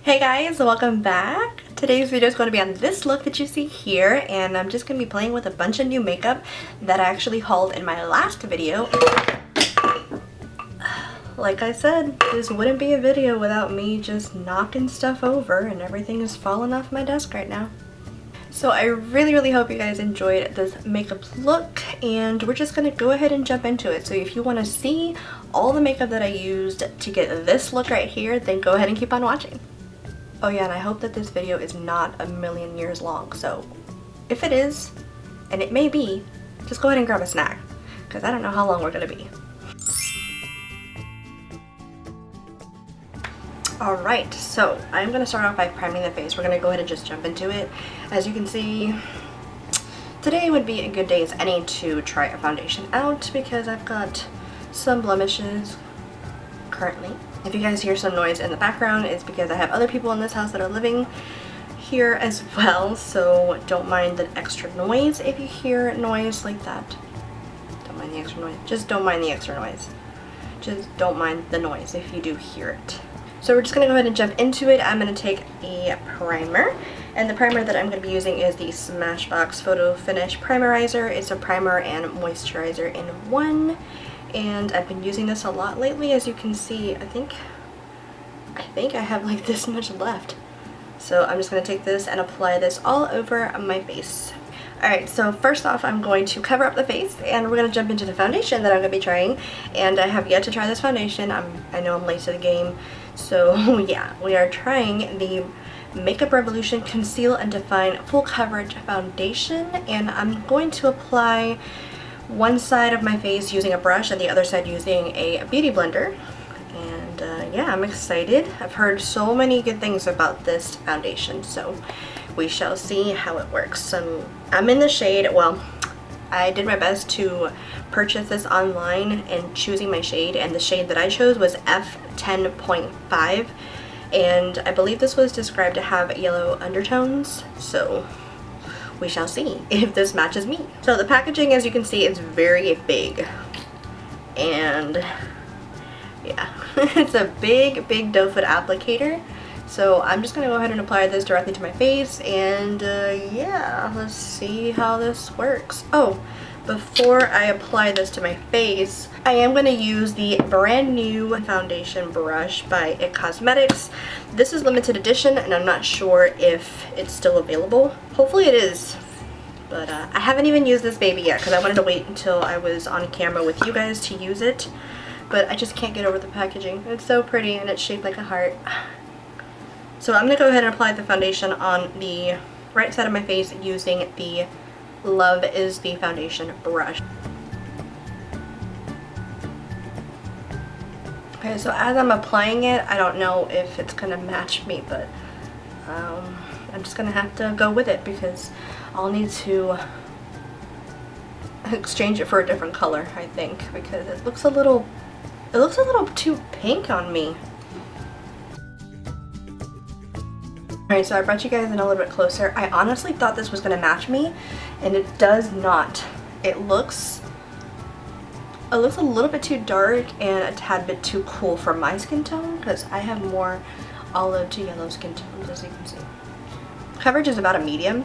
Hey guys, welcome back. Today's video is going to be on this look that you see here, and I'm just going to be playing with a bunch of new makeup that I actually hauled in my last video. Like I said, this wouldn't be a video without me just knocking stuff over, and everything is falling off my desk right now. So I really hope you guys enjoyed this makeup look, and we're just going to go ahead and jump into it. So if you want to see all the makeup that I used to get this look right here, then go ahead and keep on watching. Oh yeah, and I hope that this video is not a million years long, so if it is, and it may be, just go ahead and grab a snack, because I don't know how long we're going to be. Alright, so I'm going to start off by priming the face. We're going to go ahead and just jump into it. As you can see, today would be a good day as any to try a foundation out because I've got some blemishes currently. If you guys hear some noise in the background, it's because I have other people in this house that are living here as well, so don't mind the extra noise if you hear noise like that. Don't mind the extra noise. Just don't mind the extra noise. Just don't mind the noise if you do hear it. So we're just going to go ahead and jump into it. I'm going to take a primer, and the primer that I'm going to be using is the Smashbox Photo Finish Primerizer. It's a primer and moisturizer in one, and I've been using this a lot lately. As you can see, I think I have like this much left. So I'm just going to take this and apply this all over my face. Alright, so first off, I'm going to cover up the face, and we're going to jump into the foundation that I'm going to be trying. And I have yet to try this foundation. I know I'm late to the game. So yeah, we are trying the Makeup Revolution Conceal and Define Full Coverage Foundation, and I'm going to apply one side of my face using a brush and the other side using a beauty blender. And yeah, I'm excited. I've heard so many good things about this foundation, so we shall see how it works. I'm in the shade, well, I did my best to purchase this online and choosing my shade, and the shade that I chose was F10.5, and I believe this was described to have yellow undertones, so we shall see if this matches me. So the packaging, as you can see, is very big, and yeah, it's a big doe foot applicator. So I'm just going to go ahead and apply this directly to my face, and yeah, let's see how this works. Oh, before I apply this to my face, I am going to use the brand new foundation brush by IT Cosmetics. This is limited edition, and I'm not sure if it's still available. Hopefully it is, but I haven't even used this baby yet because I wanted to wait until I was on camera with you guys to use it, but I just can't get over the packaging. It's so pretty, and it's shaped like a heart. So I'm going to go ahead and apply the foundation on the right side of my face using the Love is the Foundation brush. Okay, so as I'm applying it, I don't know if it's going to match me, but I'm just going to have to go with it because I'll need to exchange it for a different color, I think, because it looks a little too pink on me. Alright, so I brought you guys in a little bit closer. I honestly thought this was going to match me, and it does not. It looks a little bit too dark and a tad bit too cool for my skin tone, because I have more olive to yellow skin tones, as you can see. Coverage is about a medium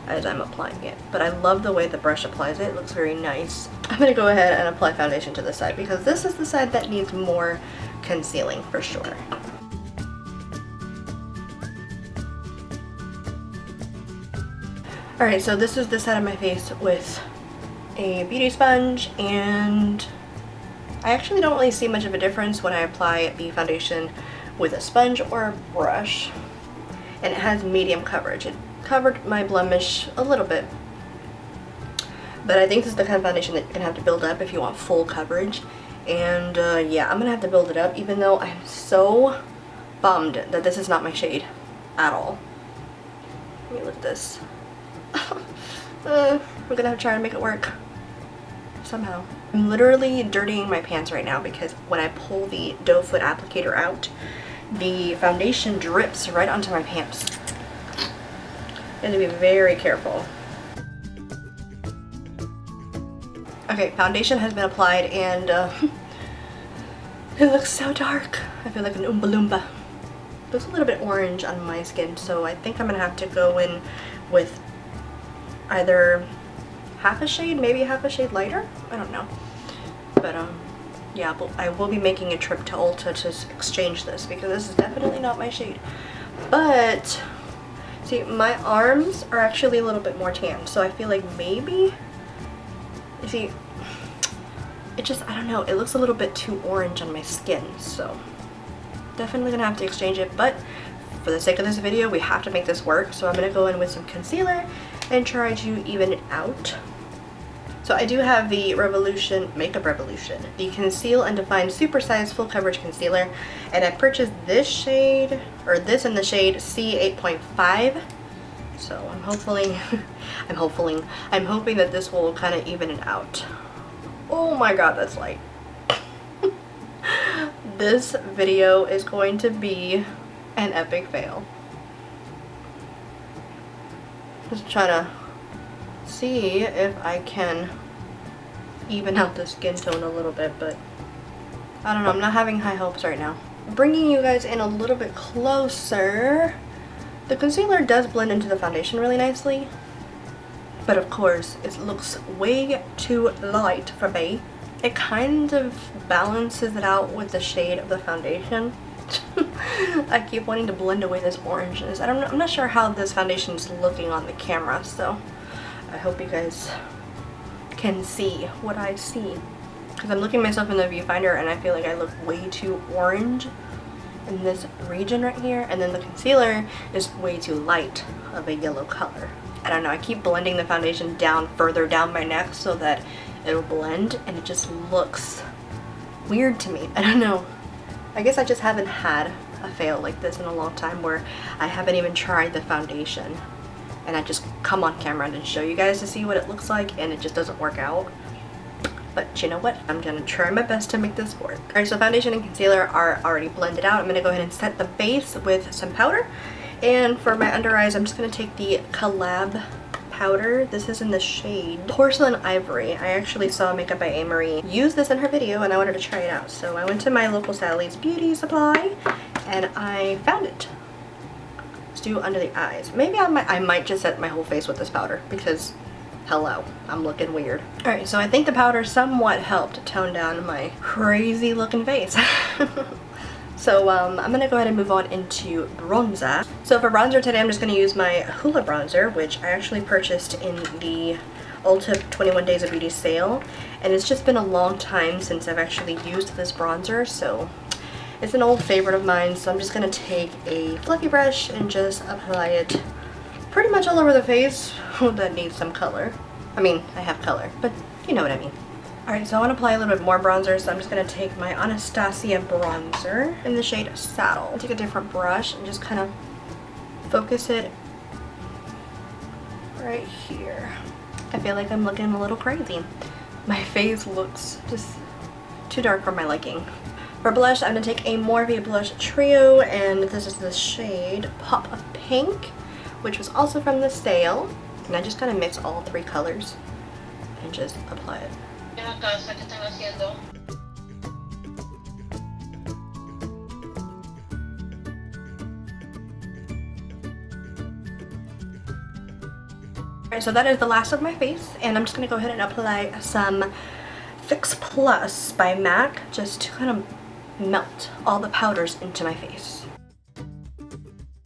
as I'm applying it, but I love the way the brush applies it. It looks very nice. I'm going to go ahead and apply foundation to this side because this is the side that needs more concealing for sure. Alright, so this is the side of my face with a beauty sponge, and I actually don't really see much of a difference when I apply the foundation with a sponge or a brush, and it has medium coverage. It covered my blemish a little bit, but I think this is the kind of foundation that you're going to have to build up if you want full coverage, and yeah, I'm going to have to build it up, even though I'm so bummed that this is not my shade at all. Let me look at this. We're gonna have to try to make it work somehow. I'm literally dirtying my pants right now because when I pull the doe foot applicator out, the foundation drips right onto my pants. I have to be very careful. Okay, foundation has been applied, and it looks so dark. I feel like an Oompa Loompa. looks a little bit orange on my skin, so I think I'm gonna have to go in with either half a shade, maybe half a shade lighter. I don't know, but yeah, but I will be making a trip to Ulta to exchange this because this is definitely not my shade. But see, my arms are actually a little bit more tan, so I feel like maybe, you see, it just, I don't know, it looks a little bit too orange on my skin, so definitely gonna have to exchange it. But for the sake of this video, we have to make this work, so I'm gonna go in with some concealer and try to even it out. So I do have the Makeup Revolution, the Conceal and Define Super Size Full Coverage Concealer, and I purchased this shade, or this in the shade C8.5. So I'm hoping that this will kind of even it out. Oh my god, that's light. This video is going to be an epic fail. Just trying to see if I can even out the skin tone a little bit, but I don't know, I'm not having high hopes right now. Bringing you guys in a little bit closer, the concealer does blend into the foundation really nicely, but of course it looks way too light for me. It kind of balances it out with the shade of the foundation. I keep wanting to blend away this orangeness. I'm not sure how this foundation is looking on the camera, so I hope you guys can see what I see. Because I'm looking myself in the viewfinder and I feel like I look way too orange in this region right here, and then the concealer is way too light of a yellow color. I don't know, I keep blending the foundation down further down my neck so that it'll blend, and it just looks weird to me. I don't know. I guess I just haven't had a fail like this in a long time where I haven't even tried the foundation and I just come on camera and show you guys to see what it looks like, and it just doesn't work out. But you know what? I'm gonna try my best to make this work. Alright, so foundation and concealer are already blended out. I'm gonna go ahead and set the base with some powder. And for my under eyes, I'm just gonna take the Collab powder. This is in the shade Porcelain Ivory. I actually saw Makeup by Marie use this in her video and I wanted to try it out. So I went to my local Sally's Beauty Supply and I found it. Let's do under the eyes. Maybe I might just set my whole face with this powder because hello, I'm looking weird. Alright, so I think the powder somewhat helped tone down my crazy looking face. So I'm going to go ahead and move on into bronzer. So for bronzer today, I'm just going to use my Hoola bronzer, which I actually purchased in the Ulta 21 Days of Beauty sale. And it's just been a long time since I've actually used this bronzer, so it's an old favorite of mine. So I'm just going to take a fluffy brush and just apply it pretty much all over the face that needs some color. I mean, I have color, but you know what I mean. Alright, so I want to apply a little bit more bronzer, so I'm just going to take my Anastasia bronzer in the shade Saddle. I'll take a different brush and just kind of focus it right here. I feel like I'm looking a little crazy. My face looks just too dark for my liking. For blush, I'm going to take a Morphe blush trio, and this is the shade Pop of Pink, which was also from the sale. And I just kind of mix all three colors and just apply it. Alright, so that is the last of my face, and I'm just going to go ahead and apply some Fix Plus by MAC just to kind of melt all the powders into my face.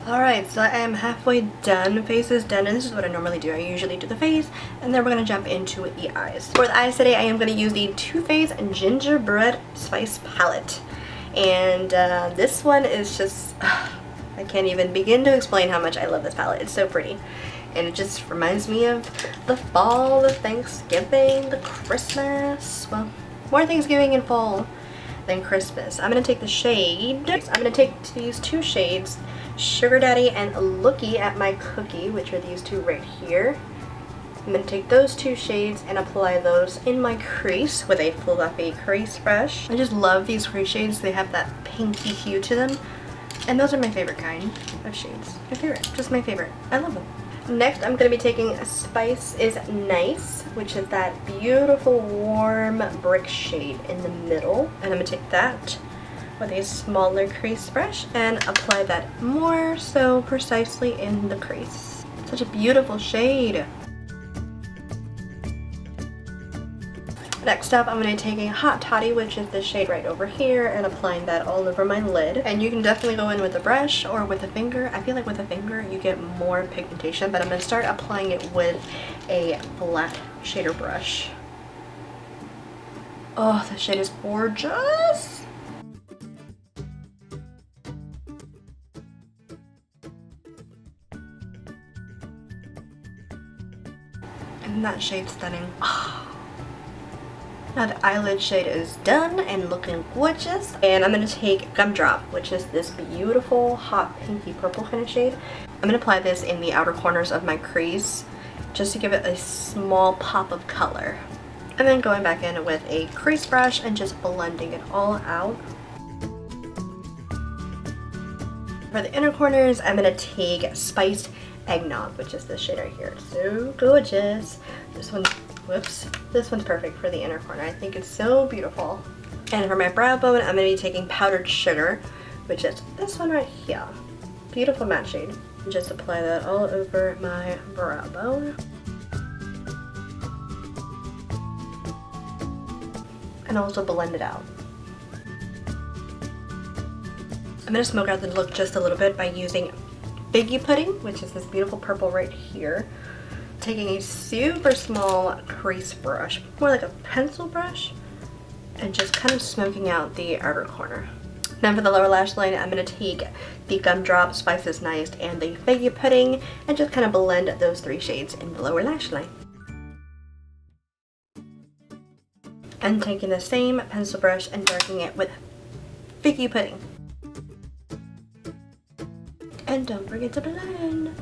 Alright, so I am halfway done. Face is done, and this is what I normally do. I usually do the face, and then we're going to jump into the eyes. For the eyes today, I am going to use the Too Faced Gingerbread Spice Palette. And this one is just, I can't even begin to explain how much I love this palette. It's so pretty. And it just reminds me of the fall, the Thanksgiving, the Christmas. Well, more Thanksgiving and fall than Christmas. I'm going to take the shade. I'm going to take these two shades, Sugar Daddy and Looky at My Cookie, which are these two right here. I'm going to take those two shades and apply those in my crease with a fluffy crease brush. I just love these crease shades. They have that pinky hue to them. And those are my favorite kind of shades. My favorite. Just my favorite. I love them. Next, I'm going to be taking Spice is Nice, which is that beautiful warm brick shade in the middle. And I'm going to take that with a smaller crease brush and apply that more so precisely in the crease. Such a beautiful shade. Next up, I'm going to take a hot toddy, which is this shade right over here, and applying that all over my lid. And you can definitely go in with a brush or with a finger. I feel like with a finger you get more pigmentation, but I'm going to start applying it with a flat shader brush. Oh, this shade is gorgeous! Isn't that shade stunning? Oh. Now the eyelid shade is done and looking gorgeous. And I'm going to take Gumdrop, which is this beautiful hot pinky purple kind of shade. I'm going to apply this in the outer corners of my crease just to give it a small pop of color. And then going back in with a crease brush and just blending it all out. For the inner corners, I'm going to take Spiced Eggnog, which is this shade right here. It's so gorgeous. This one's perfect for the inner corner. I think it's so beautiful. And for my brow bone, I'm going to be taking Powdered Sugar, which is this one right here. Beautiful matte shade. And just apply that all over my brow bone. And also blend it out. I'm going to smoke out the look just a little bit by using Figgy Pudding, which is this beautiful purple right here. Taking a super small crease brush, more like a pencil brush, and just kind of smoking out the outer corner. Now for the lower lash line, I'm going to take the Gumdrop, Spices Nice, and the Figgy Pudding, and just kind of blend those three shades in the lower lash line. And taking the same pencil brush and darkening it with Figgy Pudding. And don't forget to blend.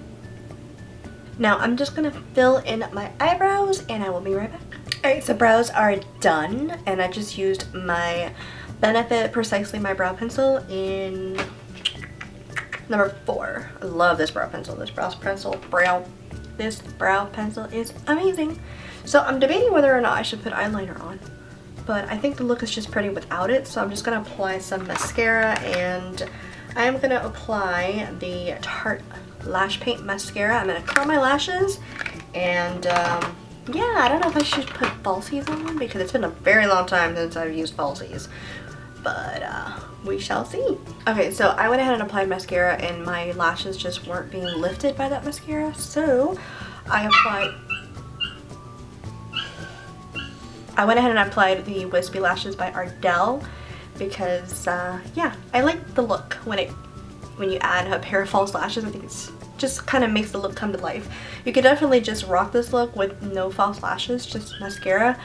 Now I'm just gonna fill in my eyebrows and I will be right back. Alright, so brows are done and I just used my Benefit Precisely My Brow Pencil in number 4. I love this brow pencil. This brow pencil is amazing. So I'm debating whether or not I should put eyeliner on, but I think the look is just pretty without it, so I'm just gonna apply some mascara, and I'm gonna apply the Tarte Lash Paint Mascara. I'm gonna curl my lashes, and yeah, I don't know if I should put falsies on because it's been a very long time since I've used falsies, but we shall see. Okay, so I went ahead and applied mascara and my lashes just weren't being lifted by that mascara, so I went ahead and applied the Wispy Lashes by Ardell because yeah, I like the look when you add a pair of false lashes. I think it's just kind of makes the look come to life. You could definitely just rock this look with no false lashes, just mascara,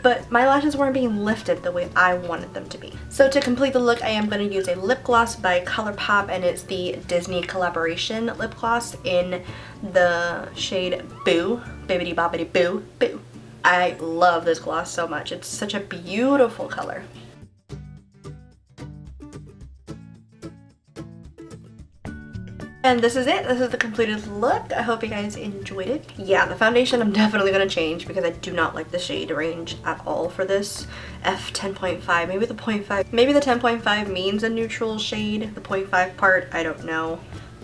but my lashes weren't being lifted the way I wanted them to be. So to complete the look, I am going to use a lip gloss by ColourPop, and it's the Disney collaboration lip gloss in the shade Boo, Bibbidi Bobbidi Boo, Boo. I love this gloss so much. It's such a beautiful color. And this is it. This is the completed look. I hope you guys enjoyed it. Yeah, the foundation I'm definitely going to change because I do not like the shade range at all for this. F10.5, maybe the 0.5. Maybe the 10.5 means a neutral shade. The 0.5 part, I don't know.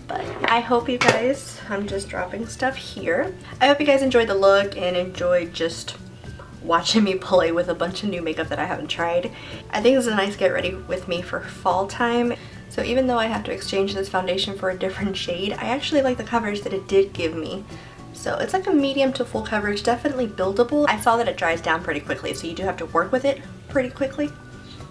But I hope you guys, I'm just dropping stuff here. I hope you guys enjoyed the look and enjoyed just watching me play with a bunch of new makeup that I haven't tried. I think this is a nice get ready with me for fall time. So even though I have to exchange this foundation for a different shade, I actually like the coverage that it did give me. So it's like a medium to full coverage, definitely buildable. I saw that it dries down pretty quickly, so you do have to work with it pretty quickly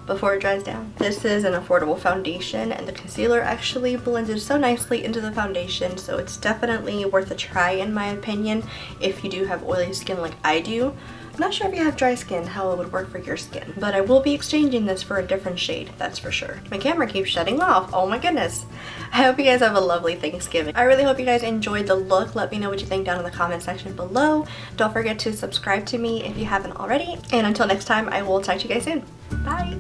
before it dries down. This is an affordable foundation, and the concealer actually blended so nicely into the foundation, so it's definitely worth a try in my opinion if you do have oily skin like I do. I'm not sure if you have dry skin how it would work for your skin, but I will be exchanging this for a different shade, that's for sure. My camera keeps shutting off, oh my goodness. I hope you guys have a lovely Thanksgiving. I really hope you guys enjoyed the look. Let me know what you think down in the comment section below. Don't forget to subscribe to me if you haven't already, and until next time, I will talk to you guys soon. Bye!